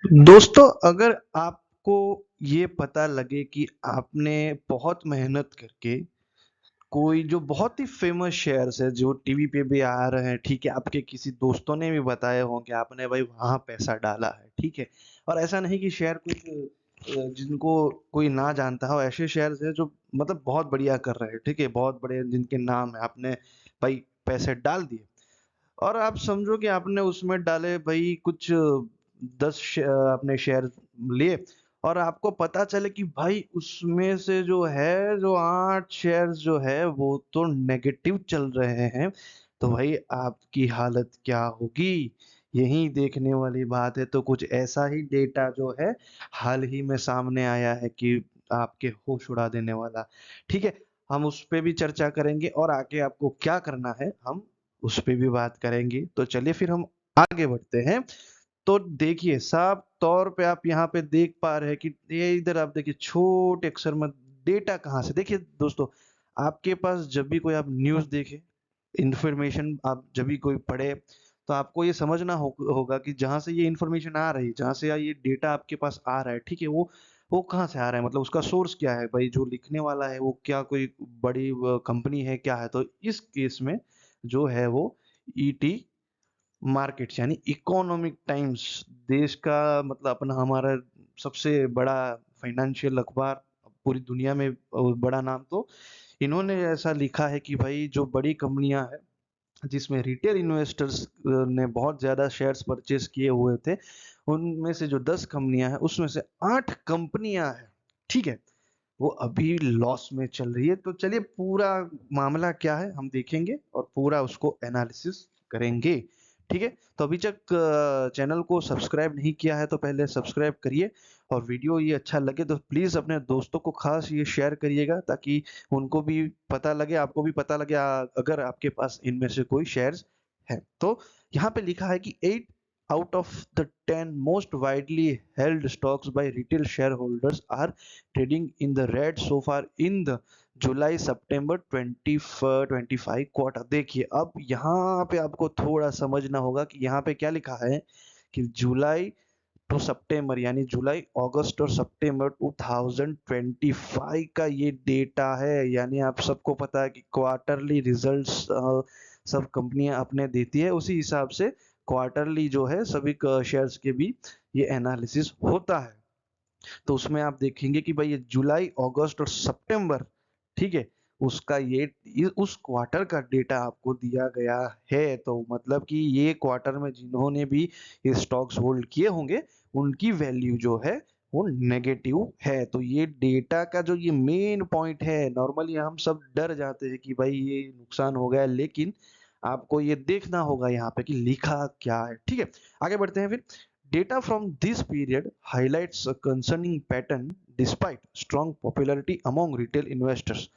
दोस्तों, अगर आपको ये पता लगे कि आपने बहुत मेहनत करके कोई जो बहुत ही फेमस शेयर्स है जो टीवी पे भी आ रहे हैं, ठीक है, आपके किसी दोस्तों ने भी बताए होंगे, आपने भाई वहां पैसा डाला है, ठीक है, और ऐसा नहीं कि शेयर कुछ जिनको कोई ना जानता हो, ऐसे शेयर्स है जो मतलब बहुत बढ़िया कर रहे हैं, ठीक है, बहुत बड़े जिनके नाम है, आपने भाई पैसे डाल दिए और आप समझो कि आपने उसमें डाले भाई कुछ 10 अपने शेयर लिए और आपको पता चले कि भाई उसमें से जो है जो 8 शेयर्स जो है वो तो नेगेटिव चल रहे हैं। तो भाई आपकी हालत क्या होगी? यही देखने वाली बात है। तो कुछ ऐसा ही डेटा जो है हाल ही में सामने आया है कि आपके होश उड़ा देने वाला। ठीक है, हम उस पे भी चर्चा करेंगे और आगे आपको क्या करना है हम उस पे भी बात करेंगे। तो चलिए फिर हम आगे बढ़ते हैं। तो देखिए, साफ तौर पे आप यहाँ पे देख पा रहे हैं कि ये इधर आप देखिए छोटे अक्षर में डेटा कहाँ से। देखिए दोस्तों, आपके पास जब भी कोई आप न्यूज़ देखे, इंफॉर्मेशन आप जब भी कोई पढ़े, तो आपको ये समझना होगा कि जहाँ से ये इंफॉर्मेशन आ रही है, जहाँ से ये डेटा आपके पास आ रहा है, ठीक है, वो कहाँ से आ रहा है, मतलब उसका सोर्स क्या है भाई, जो लिखने वाला है वो क्या कोई बड़ी कंपनी है, क्या है। तो इस केस में जो है वो ईटी मार्केट्स यानी इकोनॉमिक टाइम्स, देश का मतलब अपना हमारा सबसे बड़ा फाइनेंशियल अखबार पूरी दुनिया में, बड़ा नाम। तो इन्होंने ऐसा लिखा है कि भाई जो बड़ी कंपनियां हैं जिसमें रिटेल इन्वेस्टर्स ने बहुत ज़्यादा शेयर्स परचेज किए हुए थे, उनमें से जो 10 कंपनियां हैं उसमें से 8 कंपनियां हैं, ठीक है, वो अभी लॉस में चल रही है। तो चलिए पूरा मामला क्या है हम देखेंगे और पूरा उसको एनालिसिस करेंगे। ठीक है, तो अभी तक चैनल को सब्सक्राइब नहीं किया है तो पहले सब्सक्राइब करिए और वीडियो ये अच्छा लगे तो प्लीज़ अपने दोस्तों को खास ये शेयर करिएगा ताकि उनको भी पता लगे, आपको भी पता लगे, अगर आपके पास इनमें से कोई शेयर्स है। तो यहाँ पे लिखा है कि 8 out of the 10 most widely held stocks by retail shareholders are trading in the red so far in the July September 2025 quarter. देखिए, अब यहाँ पे आपको थोड़ा समझना होगा कि यहाँ पे क्या लिखा है कि जुलाई टू सितंबर यानी जुलाई, अगस्त और सितंबर 2025 का ये डेटा है। यानी आप सबको पता है कि क्वार्टरली रिजल्ट्स सब कंपनियां अपने देती है, उसी हिसाब से क्वार्टरली जो है सभी शेयर्स के भी ये एनालिसिस होता है। तो उसमें आप देखेंगे कि भाई ये जुलाई, अगस्त और सितंबर, ठीक है, उसका ये उस क्वार्टर का डेटा आपको दिया गया है। तो मतलब कि ये क्वार्टर में जिन्होंने भी ये स्टॉक्स होल्ड किए होंगे उनकी वैल्यू जो है वो नेगेटिव है। तो ये डेटा का जो ये मेन पॉइंट है, नॉर्मली हम सब डर जाते हैं कि भाई ये नुकसान हो गया, लेकिन आपको ये देखना होगा यहाँ पे कि लिखा क्या है। ठीक है, आगे बढ़ते हैं फिर। Data from this period highlights a concerning pattern despite strong popularity among retail investors.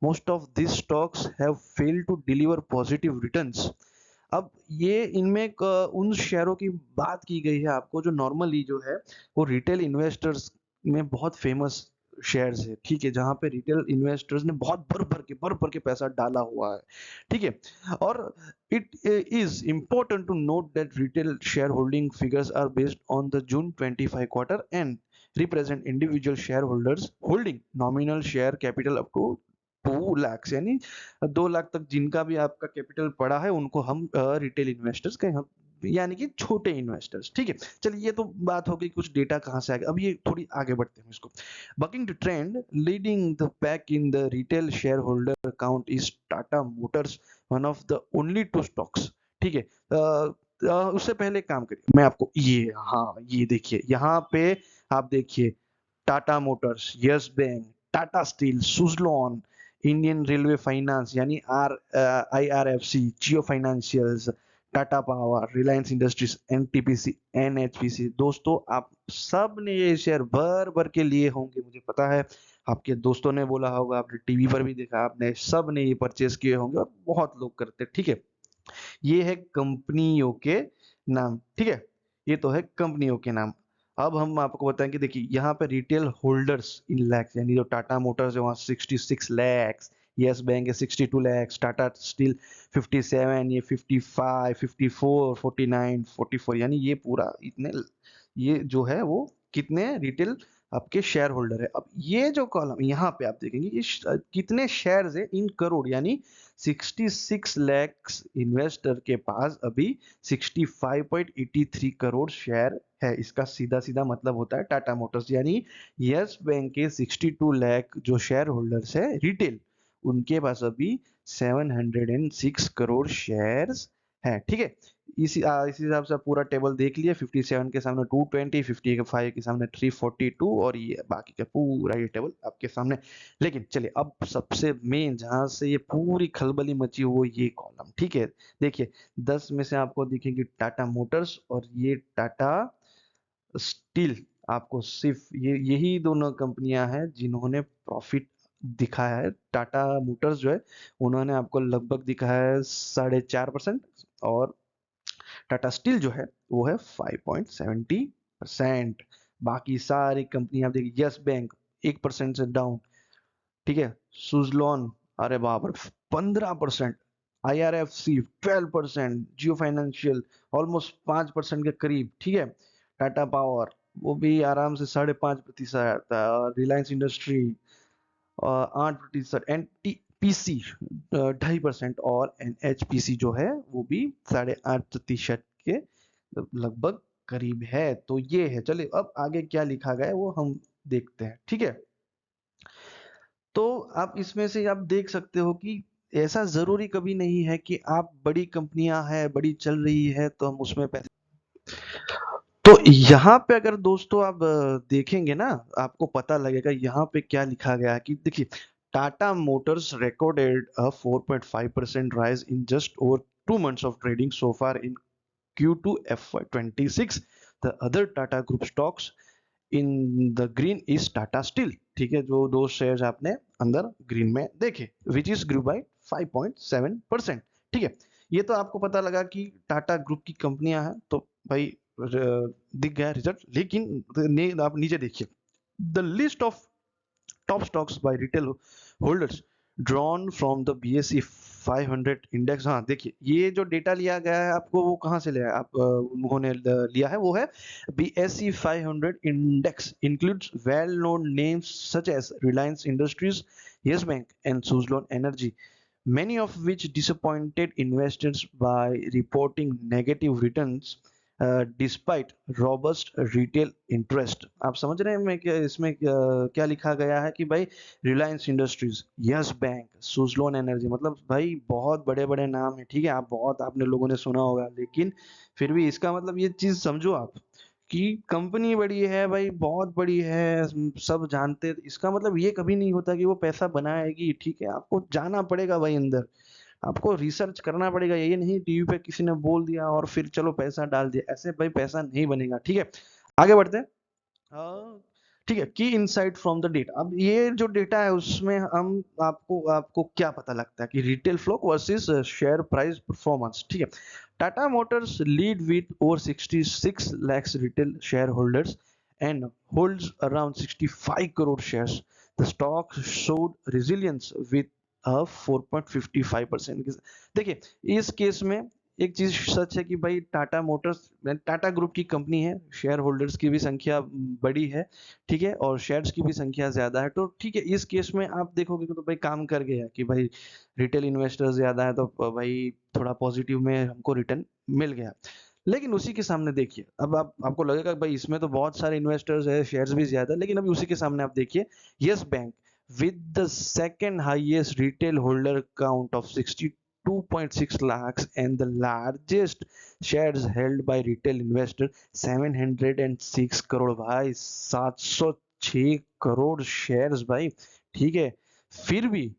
Most of these stocks have failed to deliver positive returns. अब ये इनमें उन शेयरों की बात की गई है आपको जो नॉर्मली जो है वो रिटेल इन्वेस्टर्स में बहुत फेमस शेयर्स है, ठीक है, जहां पे रिटेल इन्वेस्टर्स ने बहुत भर भर के पैसा डाला हुआ है, ठीक है। और it is important to note that retail shareholding figures are based on the June 25 quarter and represent individual shareholders holding nominal share capital up to 2 lakh, यानी 2 लाख तक जिनका भी आपका कैपिटल पड़ा है उनको हम रिटेल इन्वेस्टर्स कहें, हम यानी कि छोटे इन्वेस्टर्स। ठीक है, चलिए ये तो बात हो गई कुछ डेटा कहाँ से आ गया। अब ये थोड़ी आगे बढ़ते हैं इसको। Bucking the trend leading the pack in the retail share holder account is Tata motors, one of the only two stocks. ठीक है, उससे पहले एक काम करिए, मैं आपको ये, हाँ ये देखिए यहाँ पे, आप देखिए टाटा मोटर्स, यस बैंक, टाटा स्टील, सुजलॉन, इंडियन रेलवे फाइनेंस यानी IRFC, जियो फाइनेंशियल्स, टाटा पावर, रिलायंस इंडस्ट्रीज, एनटीपीसी, NHPC। दोस्तों, आप सब ने ये शेयर भर भर के लिए होंगे, मुझे पता है, आपके दोस्तों ने बोला होगा, आपने टीवी पर भी देखा, आपने सब ने ये परचेज किए होंगे और बहुत लोग करते हैं। ठीक है, ये है कंपनियों के नाम, ठीक है, ये तो है कंपनियों के नाम। अब हम आपको बताएंगे, देखिए यहाँ पे रिटेल होल्डर्स इन लैक्स, यानी जो टाटा मोटर्स है वहाँ 66 लैक्स, यस बैंक है 62 lakhs, टाटा स्टील 57, ये 55, 54, 49, 44, यानी ये पूरा इतने, ये जो है वो कितने रिटेल आपके शेयर होल्डर है। अब ये जो कॉलम यहाँ पे आप देखेंगे ये कितने शेयर्स है इन करोड़, यानी 66 lakhs इन्वेस्टर के पास अभी 65.83 करोड़ शेयर है। इसका सीधा सीधा मतलब होता है टाटा मोटर्स, यानी यस बैंक के 62 लाख जो शेयर होल्डर्स है रिटेल, उनके पास अभी 706 करोड़ शेयर्स है। ठीक है, इसी हिसाब से आप पूरा टेबल देख लिया। 57 के सामने 220, 55 के सामने 342, और ये बाकी का पूरा ये टेबल आपके सामने। लेकिन चलिए अब सबसे मेन जहां से ये पूरी खलबली मची वो ये कॉलम। ठीक है, देखिए 10 में से आपको दिखेगी टाटा मोटर्स और ये टाटा स्टील। आपको सिर्फ ये यही दोनों कंपनियां हैं जिन्होंने प्रॉफिट दिखाया है। टाटा मोटर्स जो है उन्होंने आपको लगभग दिखाया है 4.5%, और टाटा स्टील जो है वो है 5.70%। बाकी सारी कंपनी आप देखिए, यस बैंक 1% से डाउन। ठीक है, सुजलॉन अरे बाप रे 15%, IRFC 12%, जियो फाइनेंशियल ऑलमोस्ट 5% के करीब। ठीक है, टाटा पावर वो भी आराम से 5.5%, रिलायंस इंडस्ट्री 8%, NTPC 2.5%, और NHPC जो है वो भी 8.5% के लगभग करीब है। तो ये है, चलिए अब आगे क्या लिखा गया है वो हम देखते हैं। ठीक है, तो आप इसमें से आप देख सकते हो कि ऐसा जरूरी कभी नहीं है कि आप बड़ी कंपनियां हैं, बड़ी चल रही है तो हम उसमें पैसे। तो यहाँ पे अगर दोस्तों आप देखेंगे ना, आपको पता लगेगा यहाँ पे क्या लिखा गया है कि देखिए, Tata Motors recorded a 4.5% rise in just over 2 months of trading so far in Q2 FY26. The other Tata Group stocks in the green is Tata steel. ठीक है, जो दो शेयर्स आपने अंदर ग्रीन में देखे, विच इज ग्रू बाय 5.7%। ठीक है, ये तो आपको पता लगा कि टाटा ग्रुप की कंपनियां हैं, तो भाई दिख गया रिजल्ट। लेकिन आप नीचे देखिए, the list of top stocks by retail holders drawn from the BSE 500 index. हाँ देखिए, ये जो डेटा लिया गया है आपको वो कहाँ से लिया है, आप उन्होंने लिया है वो है BSE 500 index, includes well known names such as Reliance Industries, Yes Bank and Suzlon Energy, many of which disappointed investors by reporting negative returns despite robust retail interest. आप समझ रहे हैं मैं क्या इसमें क्या लिखा गया है कि भाई Reliance industries, yes bank, Suzlon energy, मतलब भाई बहुत बड़े बड़े नाम है। ठीक है, आप बहुत आपने लोगों ने सुना होगा, लेकिन फिर भी इसका मतलब ये चीज समझो आप कि कंपनी बड़ी है भाई, बहुत बड़ी है, सब जानते हैं, इसका मतलब ये कभी नहीं होता कि वो पैसा बनाएगी। ठीक है, आपको जाना पड़ेगा भाई अंदर, आपको रिसर्च करना पड़ेगा। ये नहीं टीवी पे किसी ने बोल दिया और फिर चलो पैसा डाल दिया, ऐसे भाई पैसा नहीं बनेगा। ठीक है, आगे बढ़ते हैं। ठीक है, की इनसाइट फ्रॉम द डेटा। अब ये जो डेटा है उसमें हम आपको आपको क्या पता लगता है कि retail flow versus share price performance. ठीक है, Tata Motors lead with over 66 lakhs retail share holders and holds around 65 crore shares. The stock showed resilience with a 4.55%। देखिए, इस केस में एक चीज सच है कि भाई टाटा मोटर्स टाटा ग्रुप की कंपनी है, शेयर होल्डर्स की भी संख्या बड़ी है। ठीक है, और शेयर्स की भी संख्या ज्यादा है, तो ठीक है इस केस में आप देखोगे तो भाई काम कर गया कि भाई रिटेल इन्वेस्टर्स ज्यादा है, तो भाई थोड़ा पॉजिटिव में हमको रिटर्न मिल गया। लेकिन उसी के सामने देखिए, अब आपको लगेगा भाई इसमें तो बहुत सारे इन्वेस्टर्स है, शेयर्स भी ज्यादा, लेकिन अभी उसी के सामने आप देखिए, yes bank with the second highest retail holder count of 62.6 lakhs and the largest shares held by retail investor 706 crore. भाई 706 करोड़ शेयर्स भाई। ठीक है, फिर भी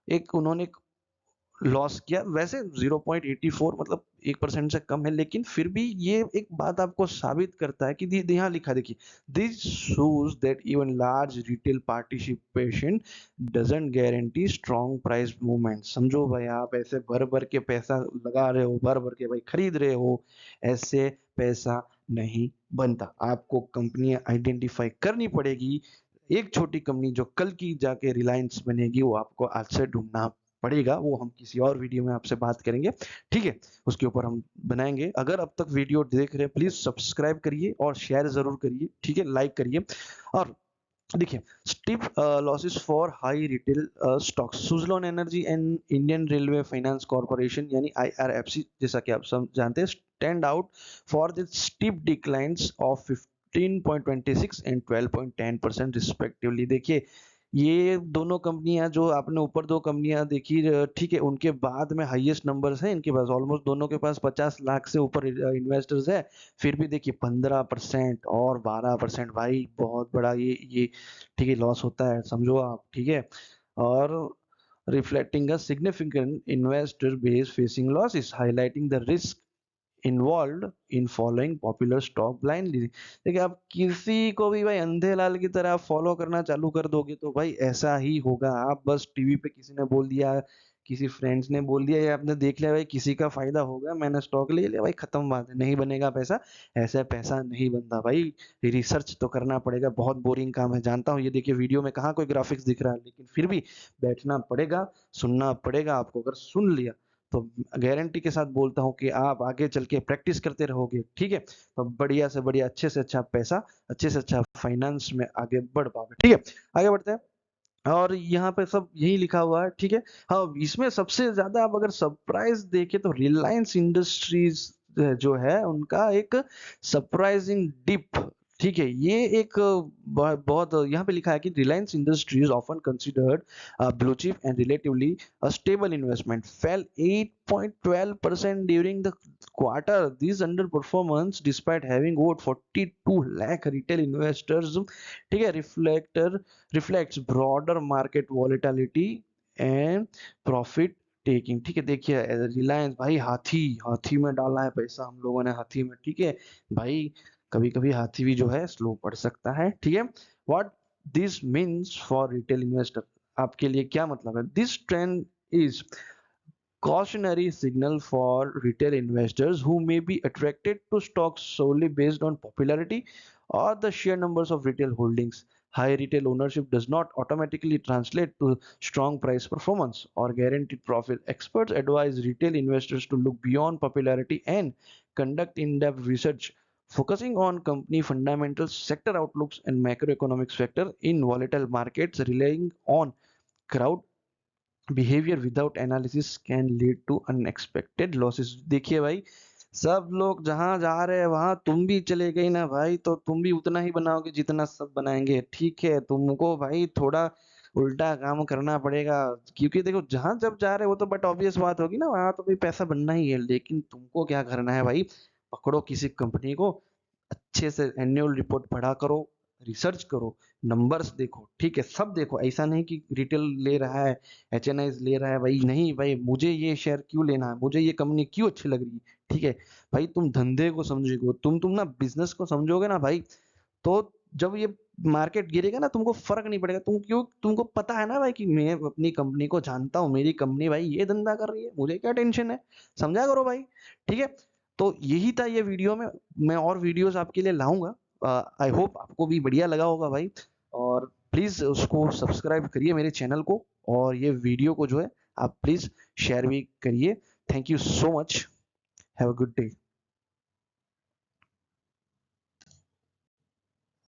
एक उन्होंने लॉस किया, वैसे 0.84 मतलब 1% से कम है, लेकिन फिर भी ये एक बात आपको साबित करता है कि यहाँ लिखा देखिए, this shows that even large retail participation doesn't guarantee strong price movement. समझो भाई, आप ऐसे भर भर के पैसा लगा रहे हो, भर भर के भाई खरीद रहे हो, ऐसे पैसा नहीं बनता। आपको कंपनियां आइडेंटिफाई करनी पड़ेगी, एक छोटी कंपनी जो कल की जाके रिलायंस बनेगी वो आपको आज से ढूंढना पड़ेगा, वो हम किसी और वीडियो में आपसे बात करेंगे, ठीक है? उसके ऊपर हम बनाएंगे। अगर अब तक वीडियो देख रहे हैं प्लीज सब्सक्राइब करिए और शेयर जरूर करिए, ठीक है? लाइक करिए। और देखिए, steep losses for high retail stocks, Suzlon energy and Indian Railway finance corporation यानी आईआरएफसी, जैसा कि आप सब जानते हैं, stand out for the steep declines of 15.26 and 12.10% respectively. देखिए, ये दोनों कंपनियां जो आपने ऊपर दो कंपनियां देखी, ठीक है, उनके बाद में हाईएस्ट नंबर्स हैं इनके पास, ऑलमोस्ट दोनों के पास 50 लाख से ऊपर इन्वेस्टर्स है। फिर भी देखिए 15% और 12%, भाई बहुत बड़ा ये ठीक है लॉस होता है, समझो आप, ठीक है? और reflecting a significant investor base facing losses, highlighting the risk involve in following popular stock blindly. देखिए, आप किसी को भी भाई अंधे लाल की तरह फॉलो करना चालू कर दोगे तो भाई ऐसा ही होगा। आप बस टीवी पे किसी ने बोल दिया, किसी फ्रेंड्स ने बोल दिया, या आपने देख लिया भाई किसी का फायदा होगा, मैंने स्टॉक ले लिया, भाई खत्म बात है, नहीं बनेगा पैसा। ऐसा पैसा नहीं बनता भाई, रिसर्च तो करना पड़ेगा, बहुत बोरिंग काम है जानता हूँ। ये देखिए वीडियो में कहाँ कोई ग्राफिक्स दिख रहा है, लेकिन फिर भी बैठना पड़ेगा, सुनना पड़ेगा आपको। अगर सुन लिया तो गारंटी के साथ बोलता हूँ कि आप आगे चल के प्रैक्टिस करते रहोगे, ठीक है? तो बढ़िया से बढ़िया, अच्छे से अच्छा पैसा, अच्छे से अच्छा फाइनेंस में आगे बढ़ पाओगे, ठीक है? आगे बढ़ते हैं। और यहाँ पे सब यही लिखा हुआ है, ठीक है? हाँ, इसमें सबसे ज्यादा आप अगर सरप्राइज देखे तो रिलायंस इंडस्ट्रीज जो है उनका एक सरप्राइजिंग डिप, ठीक है? ये एक बहुत यहाँ पे लिखा है कि Reliance industries often considered blue chip and relatively a stable investment fell 8.12% during the quarter. This underperformance despite having over 42 lakh retail investors, ठीक है, reflects broader market volatility and profit taking, ठीक है? देखिए रिलायंस भाई हाथी हाथी में डाला है पैसा हम लोगों ने, हाथी में, ठीक है भाई? कभी कभी हाथी भी जो है स्लो पड़ सकता है, ठीक है? What this means for retail investor, आपके लिए क्या मतलब है? This trend is cautionary signal for retail investors who may be attracted to stocks solely based on popularity or the sheer numbers of retail holdings. High retail ownership does not automatically translate to strong price performance or guaranteed profit. Experts advise retail investors to look beyond popularity and conduct in-depth research focusing on company fundamentals, sector outlooks, and macroeconomic factor in volatile markets. Relying on crowd behaviour without analysis can lead to unexpected losses. देखिए भाई, सब लोग जहां जा रहे हैं वहां तुम भी चले गई ना भाई, तो तुम भी उतना ही बनाओगे जितना सब बनाएंगे, ठीक है? तुमको भाई थोड़ा उल्टा काम करना पड़ेगा, क्योंकि देखो जहां जब जा रहे हो तो बट ऑब्वियस बात होगी ना, वहां तो भाई पैसा बनना ही है, लेकिन तुमको क्या करना है भाई? पकड़ो किसी कंपनी को, अच्छे से एनुअल रिपोर्ट पढ़ा करो, रिसर्च करो, नंबर्स देखो, ठीक है? सब देखो, ऐसा नहीं कि रिटेल ले रहा है, एचएनआई ले रहा है, भाई नहीं भाई, मुझे ये शेयर क्यों लेना है, मुझे ये कंपनी क्यों अच्छी लग रही है, ठीक है? भाई तुम धंधे को समझोगे, तुम ना बिजनेस को समझोगे ना भाई, तो जब ये मार्केट गिरेगा ना तुमको फर्क नहीं पड़ेगा। तुमको पता है ना भाई कि मैं अपनी कंपनी को जानता हूँ, मेरी कंपनी भाई ये धंधा कर रही है, मुझे क्या टेंशन है? समझा करो भाई, ठीक है? तो यही था ये वीडियो में, मैं और वीडियोस आपके लिए लाऊंगा। आई होप आपको भी बढ़िया लगा होगा भाई, और प्लीज उसको सब्सक्राइब करिए मेरे चैनल को, और ये वीडियो को जो है आप प्लीज शेयर भी करिए। Thank you so much, have a good day.